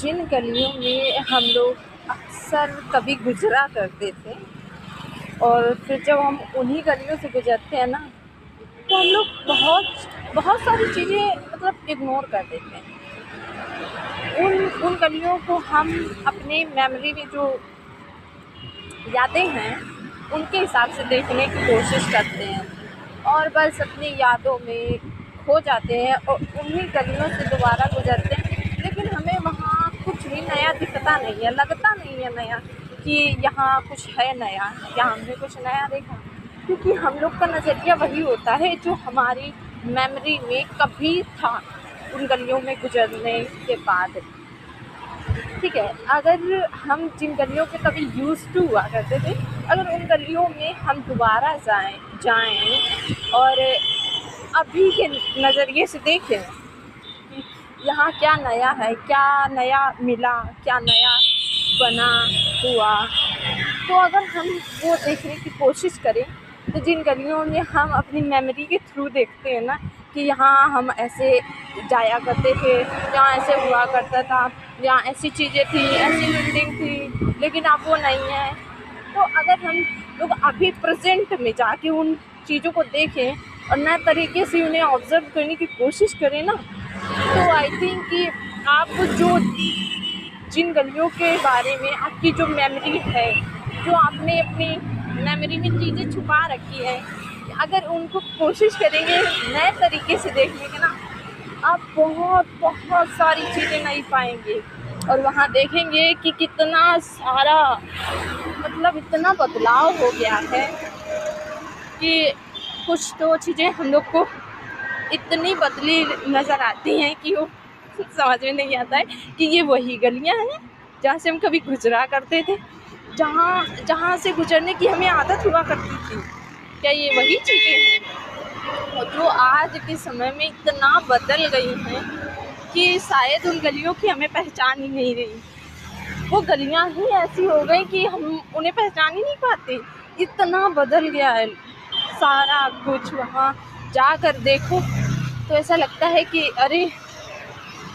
जिन गलियों में हम लोग अक्सर कभी गुजरा करते थे और फिर जब हम उन्हीं गलियों से गुजरते हैं ना, तो हम लोग बहुत बहुत सारी चीज़ें मतलब इग्नोर कर देते हैं। उन गलियों को हम अपने मेमोरी में जो यादें हैं उनके हिसाब से देखने की कोशिश करते हैं और बस अपनी यादों में खो जाते हैं और उन्हीं गलियों से दोबारा गुजरते हैं। लेकिन हमें वहाँ कुछ भी नया दिखता नहीं है, लगता नहीं है नया कि यहाँ कुछ है नया या हमने कुछ नया देखा, क्योंकि हम लोग का नज़रिया वही होता है जो हमारी मेमोरी में कभी था उन गलियों में गुजरने के बाद। ठीक है, अगर हम जिन गलियों पे कभी यूज़ टू हुआ करते थे, अगर उन गलियों में हम दोबारा जाएँ और अभी के नज़रिए से देखें कि यहाँ क्या नया है, क्या नया मिला, क्या नया बना हुआ, तो अगर हम वो देखने की कोशिश करें तो जिन गलियों में हम अपनी मेमोरी के थ्रू देखते हैं ना कि यहाँ हम ऐसे जाया करते थे, यहाँ ऐसे हुआ करता था, यहाँ ऐसी चीज़ें थी, ऐसी बिल्डिंग थी, लेकिन अब वो नहीं है। तो अगर हम लोग अभी प्रेजेंट में जाके उन चीज़ों को देखें और नए तरीके से उन्हें ऑब्ज़र्व करने की कोशिश करें ना, तो आई थिंक कि आप जो जिन गलियों के बारे में आपकी जो मेमोरी है, जो आपने अपनी मेमोरी में चीज़ें छुपा रखी है, अगर उनको कोशिश करेंगे नए तरीके से देखने की ना, आप बहुत बहुत सारी चीज़ें नहीं पाएंगे और वहाँ देखेंगे कि कितना सारा मतलब इतना बदलाव हो गया है कि कुछ तो चीज़ें हम लोग को इतनी बदली नज़र आती हैं कि वो समझ में नहीं आता है कि ये वही गलियाँ हैं जहाँ से हम कभी गुजरा करते थे, जहाँ से गुजरने की हमें आदत हुआ करती थी। क्या ये वही चीज़ें हैं और जो आज के समय में इतना बदल गई हैं कि शायद उन गलियों की हमें पहचान ही नहीं रही। वो गलियाँ ही ऐसी हो गई कि हम उन्हें पहचान ही नहीं पाते, इतना बदल गया है सारा कुछ। वहाँ जाकर देखो तो ऐसा लगता है कि अरे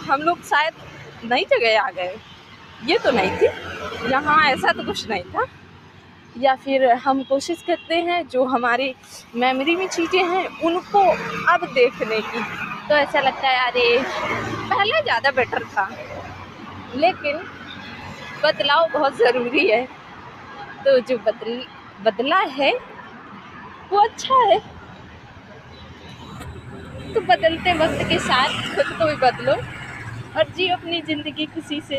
हम लोग शायद नई जगह आ गए, ये तो नहीं थी, यहाँ ऐसा तो कुछ नहीं था। या फिर हम कोशिश करते हैं जो हमारी मेमोरी में चीज़ें हैं उनको अब देखने की, तो ऐसा लगता है अरे पहले ज़्यादा बेटर था। लेकिन बदलाव बहुत ज़रूरी है, तो जो बदला है वो अच्छा है। तो बदलते वक्त के साथ खुद को भी बदलो और जियो अपनी ज़िंदगी खुशी से।